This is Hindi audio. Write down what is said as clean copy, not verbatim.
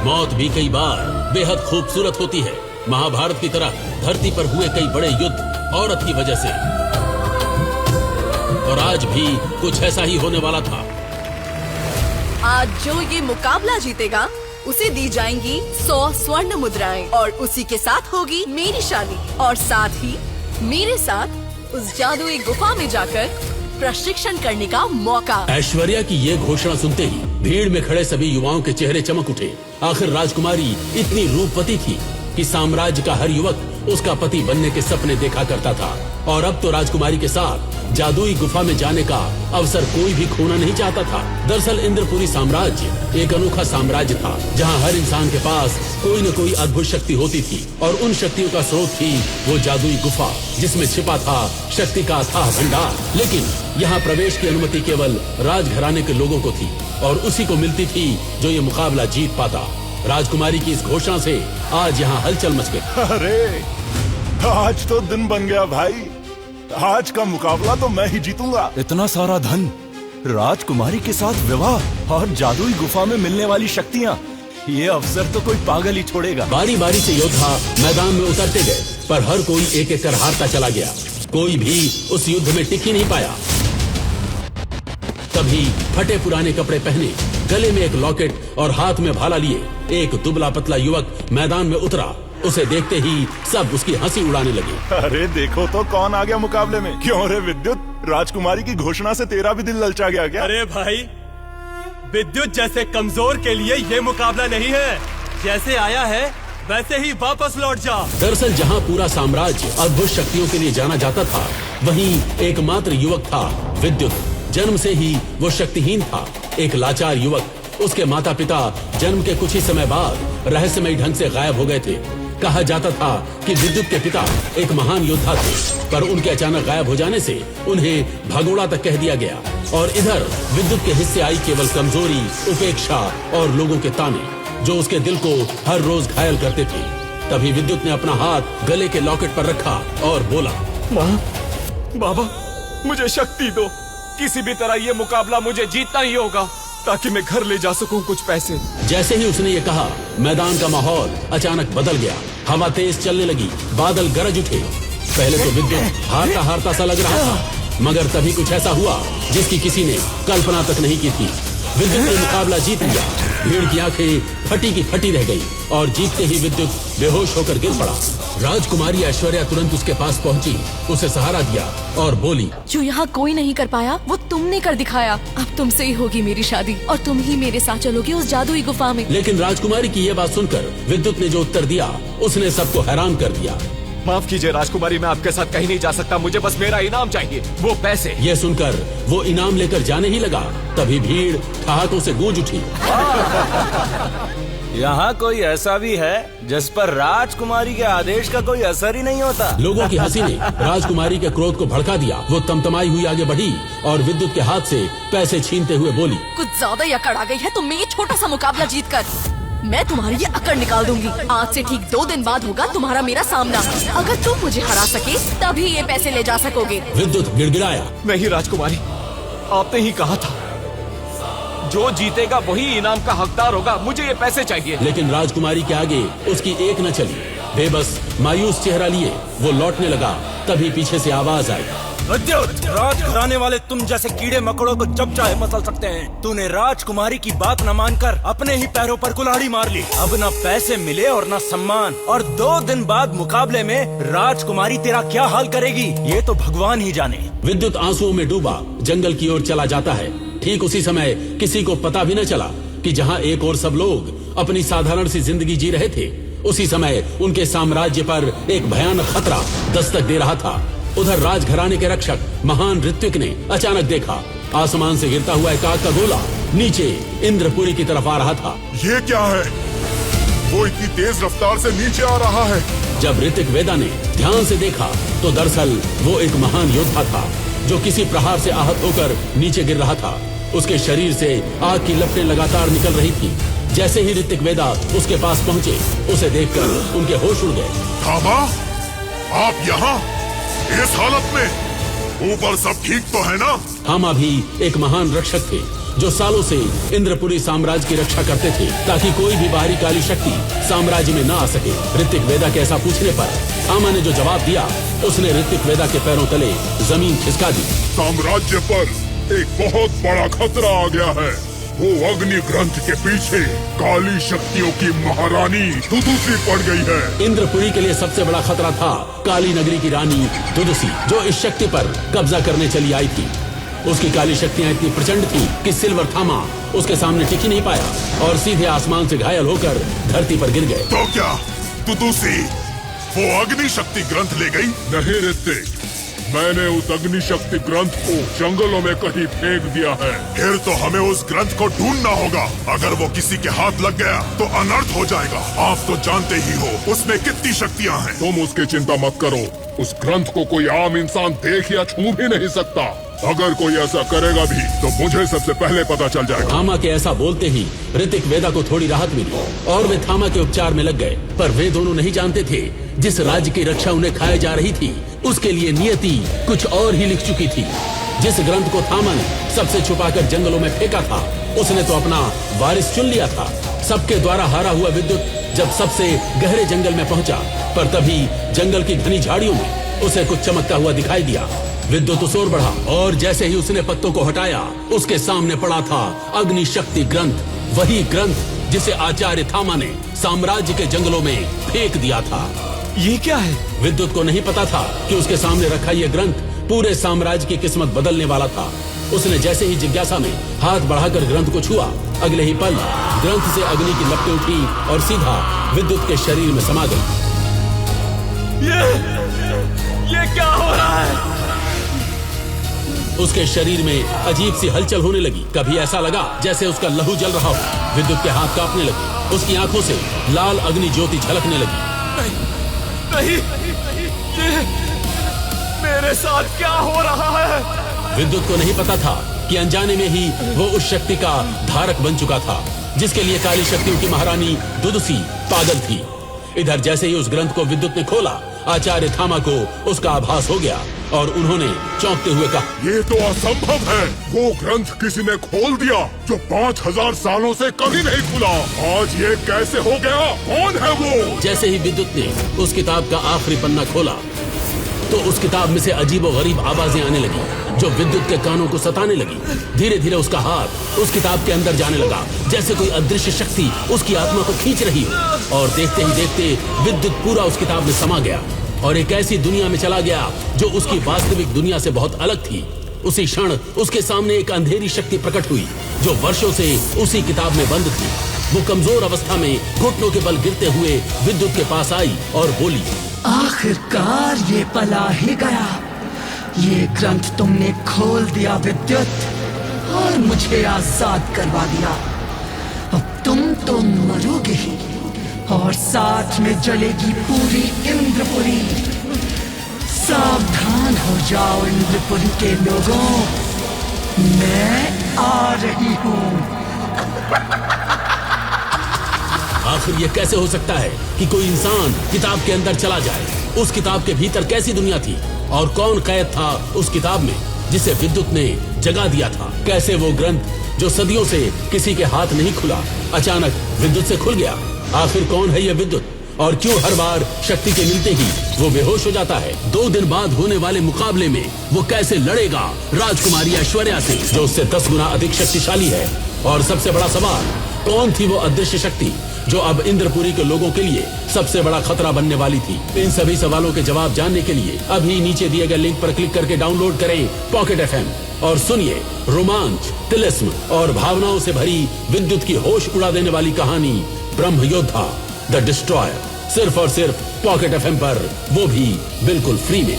मौत भी कई बार बेहद खूबसूरत होती है। महाभारत की तरह धरती पर हुए कई बड़े युद्ध औरत की वजह से, और आज भी कुछ ऐसा ही होने वाला था। आज जो ये मुकाबला जीतेगा उसे दी जाएंगी 100 स्वर्ण मुद्राएं और उसी के साथ होगी मेरी शादी, और साथ ही मेरे साथ उस जादुई गुफा में जाकर प्रशिक्षण करने का मौका। ऐश्वर्या की ये घोषणा सुनते ही भीड़ में खड़े सभी युवाओं के चेहरे चमक उठे। आखिर राजकुमारी इतनी रूपवती थी कि साम्राज्य का हर युवक उसका पति बनने के सपने देखा करता था, और अब तो राजकुमारी के साथ जादुई गुफा में जाने का अवसर कोई भी खोना नहीं चाहता था। दरअसल इंद्रपुरी साम्राज्य एक अनोखा साम्राज्य था, जहां हर इंसान के पास कोई न कोई अद्भुत शक्ति होती थी, और उन शक्तियों का स्रोत थी वो जादुई गुफा, जिसमें छिपा था शक्ति का अथाह भंडार। लेकिन यहाँ प्रवेश की अनुमति केवल राजघराने के लोगों को थी, और उसी को मिलती थी जो ये मुकाबला जीत पाता। राजकुमारी की इस घोषणा से आज यहाँ हलचल मच गई। अरे आज तो दिन बन गया भाई, आज का मुकाबला तो मैं ही जीतूंगा। इतना सारा धन, राजकुमारी के साथ विवाह और जादुई गुफा में मिलने वाली शक्तियाँ, ये अवसर तो कोई पागल ही छोड़ेगा। बारी बारी से योद्धा मैदान में उतरते गए, पर हर कोई एक एक कर हारता चला गया। कोई भी उस युद्ध में टिक ही नहीं पाया। तभी फटे पुराने कपड़े पहने, गले में एक लॉकेट और हाथ में भाला लिए एक दुबला पतला युवक मैदान में उतरा। उसे देखते ही सब उसकी हंसी उड़ाने लगे। अरे देखो तो कौन आ गया मुकाबले में। क्यों रे विद्युत, राजकुमारी की घोषणा से तेरा भी दिल ललचा गया क्या? अरे भाई, विद्युत जैसे कमजोर के लिए ये मुकाबला नहीं है। जैसे आया है वैसे ही वापस लौट जा। दरअसल जहाँ पूरा साम्राज्य अद्भुत शक्तियों के लिए जाना जाता था, वहीं एकमात्र युवक था विद्युत। जन्म से ही वो शक्तिहीन था, एक लाचार युवक। उसके माता पिता जन्म के कुछ ही समय बाद रहस्यमय ढंग से गायब हो गए थे। कहा जाता था कि विद्युत के पिता एक महान योद्धा थे, पर उनके अचानक गायब हो जाने से उन्हें भगोड़ा तक कह दिया गया। और इधर विद्युत के हिस्से आई केवल कमजोरी, उपेक्षा और लोगों के ताने, जो उसके दिल को हर रोज घायल करते थे। तभी विद्युत ने अपना हाथ गले के लॉकेट पर रखा और बोला, माँ, बाबा, मुझे शक्ति दो। किसी भी तरह ये मुकाबला मुझे जीतना ही होगा, ताकि मैं घर ले जा सकूं कुछ पैसे। जैसे ही उसने ये कहा, मैदान का माहौल अचानक बदल गया। हवा तेज चलने लगी, बादल गरज उठे। पहले तो विद्युत हारता हारता सा लग रहा था, मगर तभी कुछ ऐसा हुआ जिसकी किसी ने कल्पना तक नहीं की थी। विद्युत ने मुकाबला जीत लिया। भीड़ की आंखें फटी की फटी रह गई, और जीतते ही विद्युत बेहोश होकर गिर पड़ा। राजकुमारी ऐश्वर्या तुरंत उसके पास पहुंची, उसे सहारा दिया और बोली, जो यहाँ कोई नहीं कर पाया वो तुमने कर दिखाया। अब तुमसे ही होगी मेरी शादी, और तुम ही मेरे साथ चलोगे उस जादुई गुफा में। लेकिन राजकुमारी की ये बात सुनकर विद्युत ने जो उत्तर दिया, उसने सबको हैरान कर दिया। माफ कीजिए राजकुमारी, मैं आपके साथ कहीं नहीं जा सकता। मुझे बस मेरा इनाम चाहिए, वो पैसे। ये सुनकर वो इनाम लेकर जाने ही लगा, तभी भीड़ ठहाकों से गूंज उठी। यहाँ कोई ऐसा भी है जिस पर राजकुमारी के आदेश का कोई असर ही नहीं होता। लोगों की हंसी ने राजकुमारी के क्रोध को भड़का दिया। वो तमतमाई हुई आगे बढ़ी और विद्युत के हाथ से पैसे छीनते हुए बोली, कुछ ज्यादा ही अकड़ आ गई है तुम में ये छोटा सा मुकाबला जीतकर। मैं तुम्हारी ये अकड़ निकाल दूंगी। आज से ठीक 2 दिन बाद होगा तुम्हारा मेरा सामना। अगर तुम मुझे हरा सके तभी ये पैसे ले जा सकोगे। विद्युत गिड़गिड़ाया, नहीं राजकुमारी, आपने ही कहा था, जो जीतेगा वही इनाम का हकदार होगा। मुझे ये पैसे चाहिए। लेकिन राजकुमारी के आगे उसकी एक न चली। बेबस मायूस चेहरा लिए वो लौटने लगा, तभी पीछे से आवाज आई, विद्युत, राजघराने वाले तुम जैसे कीड़े मकोड़ों को जब चाहे मसल सकते हैं। तूने राजकुमारी की बात न मानकर अपने ही पैरों पर कुल्हाड़ी मार ली। अब न पैसे मिले और न सम्मान, और 2 दिन बाद मुकाबले में राजकुमारी तेरा क्या हाल करेगी ये तो भगवान ही जाने। विद्युत आंसुओं में डूबा जंगल की ओर चला जाता है। ठीक उसी समय किसी को पता भी न चला कि जहाँ एक और सब लोग अपनी साधारण सी जिंदगी जी रहे थे, उसी समय उनके साम्राज्य पर एक भयानक खतरा दस्तक दे रहा था। उधर राजघराने के रक्षक महान ऋत्विक ने अचानक देखा, आसमान से गिरता हुआ एक आग का गोला नीचे इंद्रपुरी की तरफ आ रहा था। ये क्या है? वो इतनी तेज रफ्तार से नीचे आ रहा है। जब ऋतिक वेदा ने ध्यान से देखा तो दरअसल वो एक महान योद्धा था, जो किसी प्रहार से आहत होकर नीचे गिर रहा था। उसके शरीर से आग की लपटें लगातार निकल रही थी। जैसे ही ऋतिक वेदा उसके पास पहुंचे, उसे देखकर उनके होश उड़ गए। थामा, आप यहाँ इस हालत में? ऊपर सब ठीक तो है ना? थामा भी एक महान रक्षक थे। जो सालों से इंद्रपुरी साम्राज्य की रक्षा करते थे ताकि कोई भी बाहरी काली शक्ति साम्राज्य में न आ सके। ऋतिक वेदा के ऐसा पूछने पर थामा ने जो जवाब दिया, उसने ऋतिक वेदा के पैरों तले जमीन खिसका दी। साम्राज्य पर एक बहुत बड़ा खतरा आ गया है। वो अग्नि ग्रंथ के पीछे काली शक्तियों की महारानी दुदुसी पड़ गई है। इंद्रपुरी के लिए सबसे बड़ा खतरा था काली नगरी की रानी दुदुसी, जो इस शक्ति पर कब्जा करने चली आई थी। उसकी काली शक्तियां इतनी प्रचंड थी कि सिल्वर थामा उसके सामने टिक ही नहीं पाया और सीधे आसमान से घायल होकर धरती पर गिर गए। तो क्या दुदुसी वो अग्नि शक्ति ग्रंथ ले गई? नहीं ऋतिक, मैंने उस अग्नि शक्ति ग्रंथ को जंगलों में कहीं फेंक दिया है। फिर तो हमें उस ग्रंथ को ढूंढना होगा। अगर वो किसी के हाथ लग गया तो अनर्थ हो जाएगा। आप तो जानते ही हो उसमें कितनी शक्तियां हैं। तुम उसकी चिंता मत करो। उस ग्रंथ को कोई आम इंसान देख या छू भी नहीं सकता। अगर कोई ऐसा करेगा भी तो मुझे सबसे पहले पता चल जाएगा। थामा के ऐसा बोलते ही ऋतिक वेदा को थोड़ी राहत मिली और वे थामा के उपचार में लग गए। पर वे दोनों नहीं जानते थे जिस राज्य की रक्षा उन्हें खाए जा रही थी, उसके लिए नियति कुछ और ही लिख चुकी थी। जिस ग्रंथ को थामा ने सबसे छुपाकर जंगलों में फेंका था, उसने तो अपना वारिस चुन लिया था। सबके द्वारा हारा हुआ विद्युत जब सबसे गहरे जंगल में पहुंचा, पर तभी जंगल की घनी झाड़ियों में उसे कुछ चमकता हुआ दिखाई दिया। विद्युत शोर बढ़ा और जैसे ही उसने पत्तों को हटाया, उसके सामने पड़ा था अग्नि शक्ति ग्रंथ, वही ग्रंथ जिसे आचार्य थामा ने साम्राज्य के जंगलों में फेंक दिया था। ये क्या है? विद्युत को नहीं पता था कि उसके सामने रखा यह ग्रंथ पूरे साम्राज्य की किस्मत बदलने वाला था। उसने जैसे ही जिज्ञासा में हाथ बढ़ाकर ग्रंथ को छुआ, अगले ही पल ग्रंथ से अग्नि की लपटें उठी और सीधा विद्युत के शरीर में समा गई। ये क्या हो रहा है? उसके शरीर में अजीब सी हलचल होने लगी। कभी ऐसा लगा जैसे उसका लहू जल रहा हो। विद्युत के हाथ कांपने लगे, उसकी आंखों से लाल अग्नि ज्योति झलकने लगी। नहीं, ये मेरे साथ क्या हो रहा है? विद्युत को नहीं पता था कि अनजाने में ही वो उस शक्ति का धारक बन चुका था जिसके लिए काली शक्तियों की महारानी दुदुसी पागल थी। इधर जैसे ही उस ग्रंथ को विद्युत ने खोला, आचार्य थामा को उसका आभास हो गया और उन्होंने चौंकते हुए कहा, ये तो असंभव है। वो ग्रंथ किसी ने खोल दिया जो 5000 सालों से कभी नहीं खुला। आज ये कैसे हो गया? कौन है वो? जैसे ही विद्युत ने उस किताब का आखिरी पन्ना खोला तो उस किताब में से अजीब और गरीब आवाजें आने लगी जो विद्युत के कानों को सताने लगी। धीरे धीरे उसका हाथ उस किताब के अंदर जाने लगा, जैसे कोई अदृश्य शक्ति उसकी आत्मा को खींच रही हो। और देखते ही देखते विद्युत पूरा उस किताब में समा गया और एक ऐसी दुनिया में चला गया जो उसकी वास्तविक दुनिया से बहुत अलग थी। उसी क्षण उसके सामने एक अंधेरी शक्ति प्रकट हुई जो वर्षों से उसी किताब में बंद थी। वो कमजोर अवस्था में घुटनों के बल गिरते हुए विद्युत के पास आई और बोली, आखिरकार ये पल आ ही गया। ये ग्रंथ तुमने खोल दिया विद्युत, और मुझे आजाद करवा दिया। अब तुम तो मरोगे ही और साथ में जलेगी पूरी इंद्रपुरी। सावधान हो जाओ इंद्रपुरी के लोगों, मैं आ रही हूँ। आखिर ये कैसे हो सकता है कि कोई इंसान किताब के अंदर चला जाए? उस किताब के भीतर कैसी दुनिया थी और कौन कैद था उस किताब में जिसे विद्युत ने जगा दिया था? कैसे वो ग्रंथ जो सदियों से किसी के हाथ नहीं खुला अचानक विद्युत से खुल गया? आखिर कौन है ये विद्युत और क्यों हर बार शक्ति के मिलते ही वो बेहोश हो जाता है? 2 दिन बाद होने वाले मुकाबले में वो कैसे लड़ेगा राजकुमारी ऐश्वर्या से जो उससे 10 गुना अधिक शक्तिशाली है? और सबसे बड़ा सवाल, कौन थी वो अदृश्य शक्ति जो अब इंद्रपुरी के लोगों के लिए सबसे बड़ा खतरा बनने वाली थी? इन सभी सवालों के जवाब जानने के लिए अभी नीचे दिए गए लिंक पर क्लिक करके डाउनलोड करें पॉकेट FM और सुनिए रोमांच, तिलिस्म और भावनाओं से भरी विद्युत की होश उड़ा देने वाली कहानी ब्रह्म योद्धा द डिस्ट्रॉयर, सिर्फ और सिर्फ पॉकेट FM पर, वो भी बिल्कुल फ्री में।